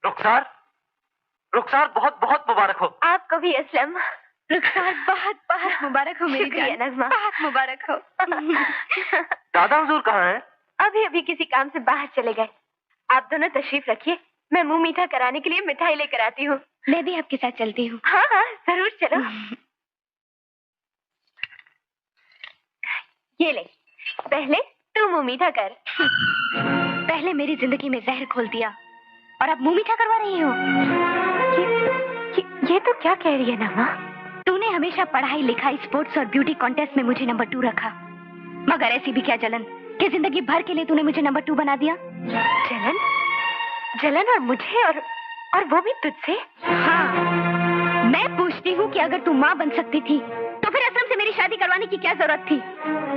रुखसार, रुखसार बहुत बहुत मुबारक हो। आपको भी असलम। रुखसार बहुत बहुत मुबारक हो मेरी जान। नज़मा बहुत मुबारक हो। दादा हुजूर कहाँ हैं? अभी अभी किसी काम से बाहर चले गए। आप दोनों तशरीफ रखिए, मैं मुंह मीठा कराने के लिए मिठाई लेकर आती हूँ। मैं भी आपके साथ चलती हूँ। हाँ हाँ जरूर चलो। ये ले, पहले तू मुंह मीठा कर। पहले मेरी जिंदगी में जहर घोल दिया और अब मुंह मीठा करवा रही हो। ये तो क्या कह रही है नगमा? तूने हमेशा पढ़ाई लिखाई स्पोर्ट्स और ब्यूटी कॉन्टेस्ट में मुझे नंबर 2 रखा, मगर ऐसी भी क्या जलन कि जिंदगी भर के लिए तूने मुझे नंबर 2 बना दिया। जलन? जलन और मुझे और वो भी तुझसे? हाँ, मैं पूछती हूँ कि अगर तू माँ बन सकती थी तो फिर असलम से मेरी शादी करवाने की क्या जरूरत थी?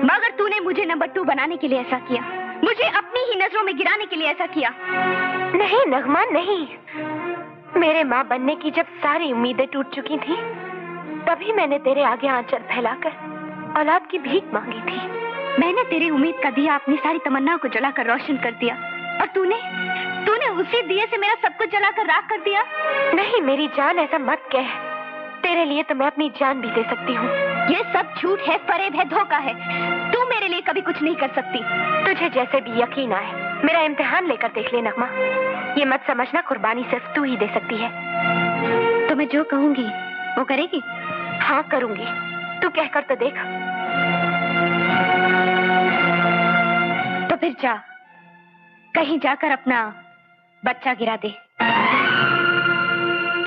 मगर तूने मुझे नंबर 2 बनाने के लिए ऐसा किया, मुझे अपनी ही नजरों में गिराने के लिए ऐसा किया। नहीं नगमा नहीं, मेरे माँ बनने की जब सारी उम्मीदें टूट चुकी थी तभी मैंने तेरे आगे आंचल फैलाकर औलाद की भीख मांगी थी। मैंने तेरी उम्मीद का दिया अपनी सारी तमन्नाओं को जलाकर रोशन कर दिया और तूने उसी दिए से मेरा सब कुछ जलाकर राख कर दिया। नहीं मेरी जान ऐसा मत कह, तेरे लिए तो मैं अपनी जान भी दे सकती हूँ। ये सब झूठ है, फरेब है, धोखा है। तू मेरे लिए कभी कुछ नहीं कर सकती। तुझे जैसे भी यकीन आए, मेरा इम्तिहान लेकर देख ले नगमा। ये मत समझना कुर्बानी सिर्फ तू ही दे सकती है। तो मैं जो कहूँगी वो करेगी? हाँ करूँगी, तू कहकर तो देख। तो फिर जा, कहीं जाकर अपना बच्चा गिरा दे।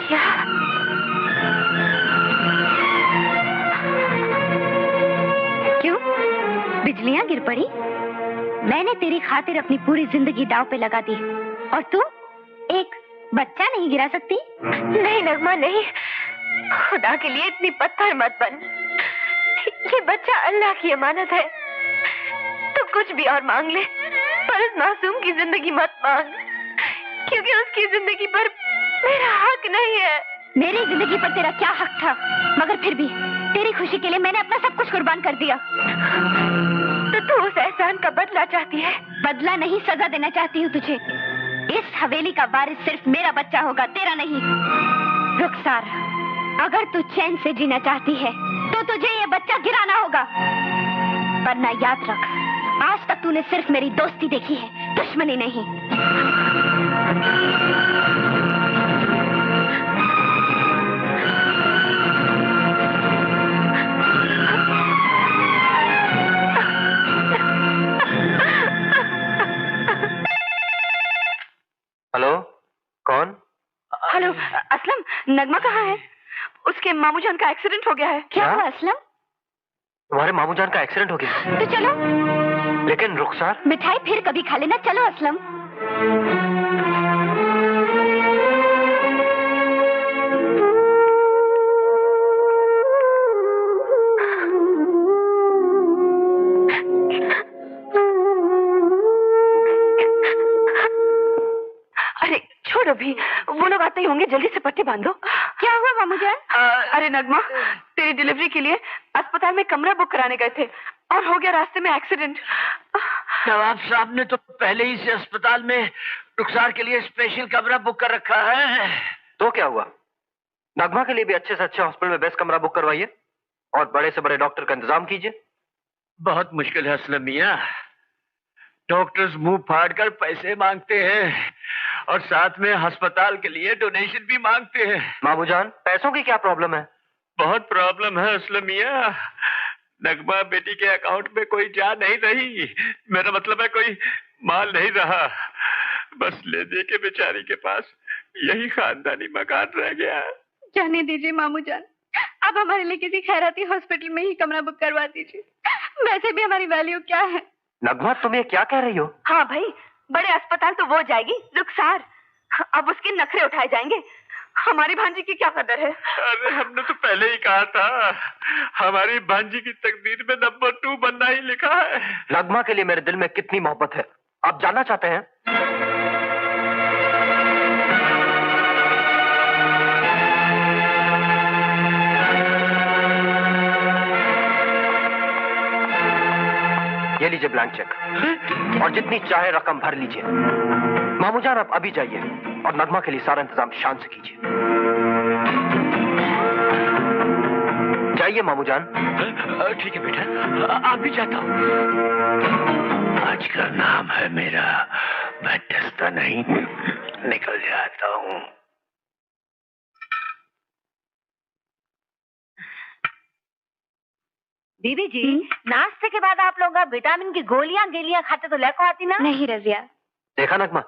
क्या? क्यों? बिजलियां गिर पड़ी? मैंने तेरी खातिर अपनी पूरी जिंदगी दांव पे लगा दी और तू एक बच्चा नहीं गिरा सकती? नहीं नगमा नहीं, खुदा के लिए इतनी पत्थर मत बन। ये बच्चा अल्लाह की अमानत है। तू कुछ भी और मांग ले पर उस मासूम की जिंदगी मत मांग, क्योंकि उसकी जिंदगी पर मेरा हक नहीं है। मेरी जिंदगी पर तेरा क्या हक था? मगर फिर भी तेरी खुशी के लिए मैंने अपना सब कुछ कुर्बान कर दिया। तो तू उस एहसान का बदला चाहती है? बदला नहीं, सजा देना चाहती हूँ तुझे। इस हवेली का वारिस सिर्फ मेरा बच्चा होगा, तेरा नहीं। रुखसार, अगर तू चैन से जीना चाहती है तो तुझे ये बच्चा गिराना होगा, वरना याद रख, आज तक तूने सिर्फ मेरी दोस्ती देखी है, दुश्मनी नहीं। हेलो, कौन? हेलो असलम, नगमा कहाँ है? उसके मामू जान का एक्सीडेंट हो गया है। क्या हुआ असलम? तुम्हारे मामू जान का एक्सीडेंट हो गया? तो चलो। लेकिन रुखसार? मिठाई फिर कभी खा लेना, चलो असलम। अरे छोड़, अभी वो लोग आते ही होंगे, जल्दी से पट्टी बांधो। क्या हुआ मामू जान? अरे नगमा, तेरी डिलीवरी के लिए अस्पताल में कमरा बुक कराने गए थे और हो गया रास्ते में एक्सीडेंट। नवाब साहब ने तो पहले ही से अस्पताल में रुखसार के लिए स्पेशल कमरा बुक कर रखा है। तो क्या हुआ? नगमा के लिए भी अच्छे से अच्छे हॉस्पिटल में बेस्ट कमरा बुक करवाइए और बड़े से बड़े डॉक्टर का इंतजाम कीजिए। बहुत मुश्किल है असलम मियां, डॉक्टर्स मुंह फाड़ कर पैसे मांगते हैं और साथ में अस्पताल के लिए डोनेशन भी मांगते हैं। मामू जान, पैसों की क्या प्रॉब्लम है? बहुत प्रॉब्लम है असलम मियां। नगमा बेटी के अकाउंट में कोई जा नहीं रही, मेरा मतलब है कोई माल नहीं रहा, बस ले दे के बेचारी के पास यही खानदानी मकान रह गया। जाने दीजिए मामू जान, अब हमारे लिए किसी खैराती हॉस्पिटल में ही कमरा बुक करवा दीजिए। वैसे भी हमारी वैल्यू क्या है? नगमा, तुम ये क्या कह रही हो? हाँ भाई, बड़े अस्पताल तो वो जाएगी रुखसार, अब उसके नखरे उठाए जाएंगे। हमारी भांजी की क्या कदर है? अरे हमने तो पहले ही कहा था, हमारी भांजी की तकदीर में नंबर 2 बनना ही लिखा है। नगमा के लिए मेरे दिल में कितनी मोहब्बत है, आप जानना चाहते हैं? ये लीजिए ब्लैंक चेक और जितनी चाहे रकम भर लीजिए। मामू जान, आप अभी जाइए, और नगमा के लिए सारा इंतजाम शान से कीजिए। जाइए मामू जान। ठीक है बेटा, आप भी जाता हूँ। आज का नाम है मेरा, मैं डरता नहीं, निकल जाता हूँ। दीदी जी, नाश्ते के बाद आप लोग विटामिन की गोलियां खाते तो लेको आती ना। नहीं रजिया। देखा नगमा,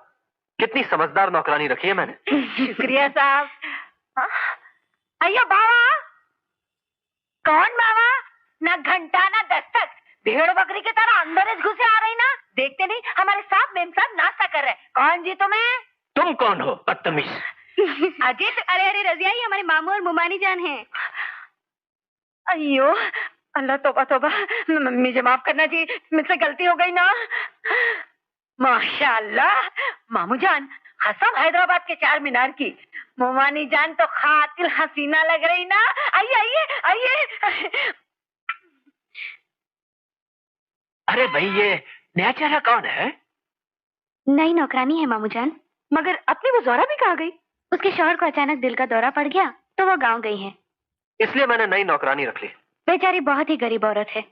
कितनी समझदार नौकरानी रखी है मैंने। शुक्रिया साहब। अयो बाबा, कौन बाबा? ना घंटा ना दस्तक, भेड़ बकरी की तरह अंदर घुसे आ रही ना। देखते नहीं हमारे साथ मेम साहब नाश्ता कर रहे। कौन जी तुम्हें? तुम कौन हो बदतमीज? अजीत, अरे अरे रजिया, ये हमारे मामू और मुमानी जान हैं। अयो अल्लाह, तौबा तौबा, मुझे माफ करना जी, मुझसे गलती हो गई ना। माशाअल्लाह, मामू जान कसम हैदराबाद के चार मीनार की, मुमानी जान तो खातिल हसीना लग रही ना। आइए आइए आइए। अरे भाई, ये नया चेहरा कौन है? नई नौकरानी है मामू जान। मगर अपनी वो जोरा भी कहाँ गई? उसके शौहर को अचानक दिल का दौरा पड़ गया तो वो गांव गई है। इसलिए मैंने नई नौकरानी रख ली। बेचारी बहुत ही गरीब औरत है।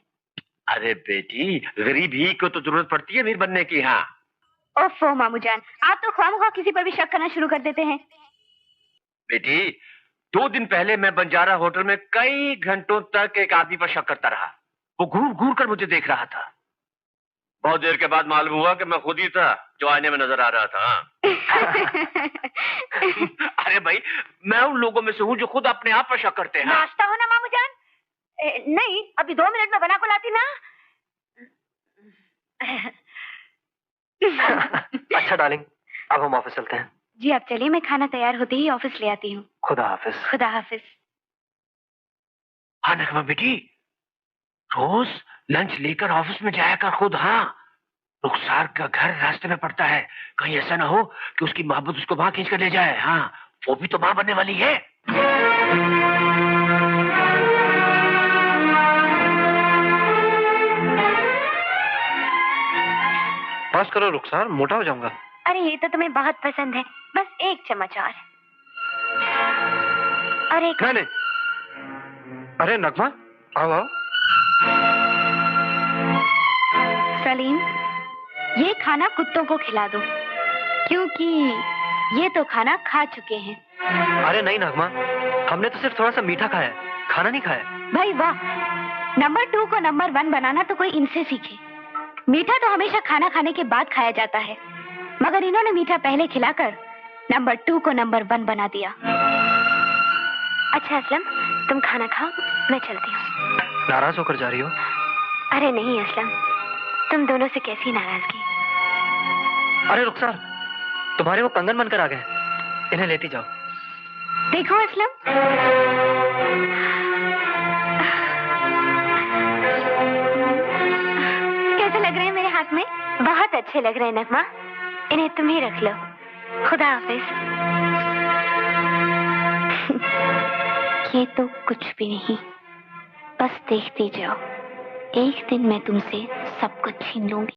अरे बेटी, गरीब ही को तो जरूरत पड़ती है अमीर बनने की। हाँ ओफो मामू जान, आप तो ख्वामख्वाह किसी पर भी शक करना शुरू कर देते हैं। बेटी, 2 दिन पहले मैं बंजारा होटल में कई घंटों तक एक आदमी पर शक करता रहा। वो घूर घूर कर मुझे देख रहा था। बहुत देर के बाद मालूम हुआ कि मैं खुद ही था जो आईने में नजर आ रहा था। अरे भाई, मैं उन लोगों में से हूँ जो खुद अपने आप पर शक करते हैं। नाश्ता हो ना मामू जान? नहीं, अभी 2 मिनट में बना को लाती ना। अच्छा डार्लिंग, अब हम ऑफिस चलते हैं। जी आप चलिए, मैं खाना तैयार होते ही ऑफिस ले आती हूँ। खुदा हाफिज। खुदा हाफिज। हाँ नगमा बेटी, रोज लंच लेकर ऑफिस में जाया कर खुद। हाँ, रुखसार का घर रास्ते में पड़ता है, कहीं ऐसा ना हो कि उसकी मोहब्बत उसको वहां खींच कर ले जाए। हाँ, वो भी तो मां बनने वाली है। पास करो रुखसार, मोटा हो जाऊंगा। अरे ये तो तुम्हें बहुत पसंद है, बस 1 चम्मच और। अरे नहीं, अरे नगमा, आओ आओ। सलीम, ये खाना कुत्तों को खिला दो, क्योंकि ये तो खाना खा चुके हैं। अरे नहीं नगमा, हमने तो सिर्फ थोड़ा सा मीठा खाया है, खाना नहीं खाया। भाई वाह, नंबर 2 को नंबर 1 बनाना तो कोई इनसे सीखे। मीठा तो हमेशा खाना खाने के बाद खाया जाता है, मगर इन्होंने मीठा पहले खिलाकर नंबर 2 को नंबर 1 बना दिया। अच्छा असलम, तुम खाना खाओ, मैं चलती हूँ। नाराज होकर जा रही हो? अरे नहीं असलम, तुम दोनों से कैसी नाराजगी। अरे रुखसार, तुम्हारे वो कंगन बनकर आ गए, इन्हें लेती जाओ। देखो असलम, कैसे लग रहे हैं मेरे हाथ में? बहुत अच्छे लग रहे हैं नगमा, इन्हें तुम ही रख लो। खुदा हाफिज। ये तो कुछ भी नहीं, बस देखती जाओ, एक दिन मैं तुमसे सब कुछ छीन लूंगी।